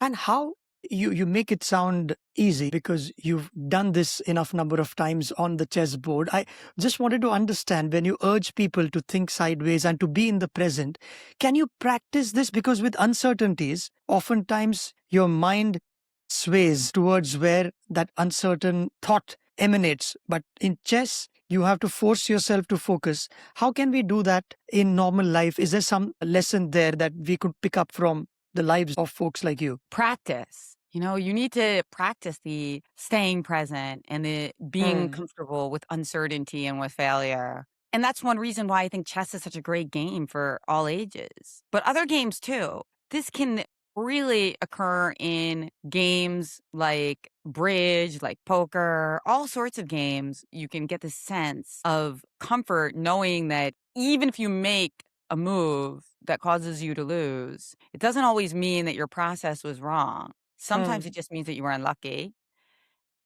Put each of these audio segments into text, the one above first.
And how you make it sound easy because you've done this enough number of times on the chessboard. I just wanted to understand when you urge people to think sideways and to be in the present, can you practice this? Because with uncertainties, oftentimes your mind sways towards where that uncertain thought emanates. But in chess, you have to force yourself to focus. How can we do that in normal life? Is there some lesson there that we could pick up from the lives of folks like you? Practice. You need to practice the staying present and the being Hmm. comfortable with uncertainty and with failure. And that's one reason why I think chess is such a great game for all ages, but other games too. This can really occur in games like bridge, like poker, all sorts of games. You can get the sense of comfort knowing that even if you make a move that causes you to lose, it doesn't always mean that your process was wrong. Sometimes it Hmm. just means that you were unlucky,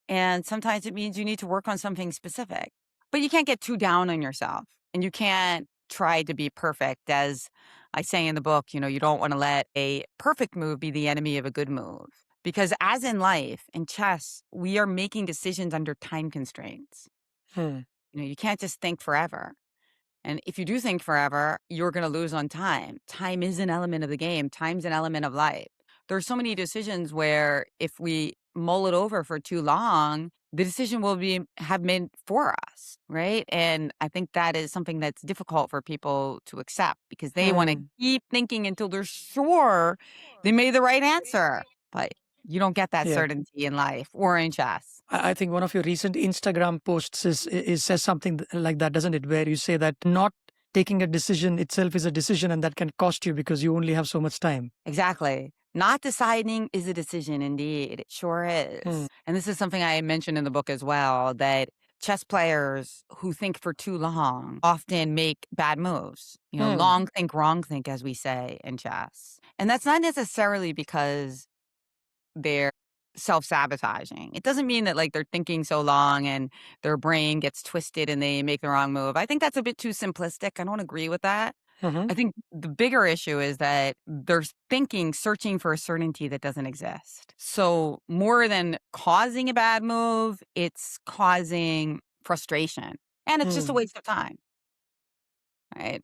and sometimes it means you need to work on something specific. But you can't get too down on yourself, and you can't try to be perfect. As I say in the book, you don't want to let a perfect move be the enemy of a good move. Because as in life, in chess, we are making decisions under time constraints. Hmm. You can't just think forever. And if you do think forever, you're going to lose on time. Time is an element of the game. Time's an element of life. There are so many decisions where if we mull it over for too long, the decision will be have made for us, right? And I think that is something that's difficult for people to accept because they want to Hmm. keep thinking until they're sure they made the right answer. But you don't get that Yeah. certainty in life or in chess. I think one of your recent Instagram posts is says something like that, doesn't it? Where you say that not taking a decision itself is a decision and that can cost you because you only have so much time. Exactly. Not deciding is a decision indeed. It sure Hmm. is. And this is something I mentioned in the book as well, that chess players who think for too long often make bad moves. Hmm. Long think, wrong think, as we say in chess. And that's not necessarily because they're self-sabotaging. It doesn't mean that, like, they're thinking so long and their brain gets twisted and they make the wrong move. I think that's a bit too simplistic. I don't agree with that. Hmm. I think the bigger issue is that there's thinking, searching for a certainty that doesn't exist. So more than causing a bad move, it's causing frustration, and it's just a Hmm. waste of time, right?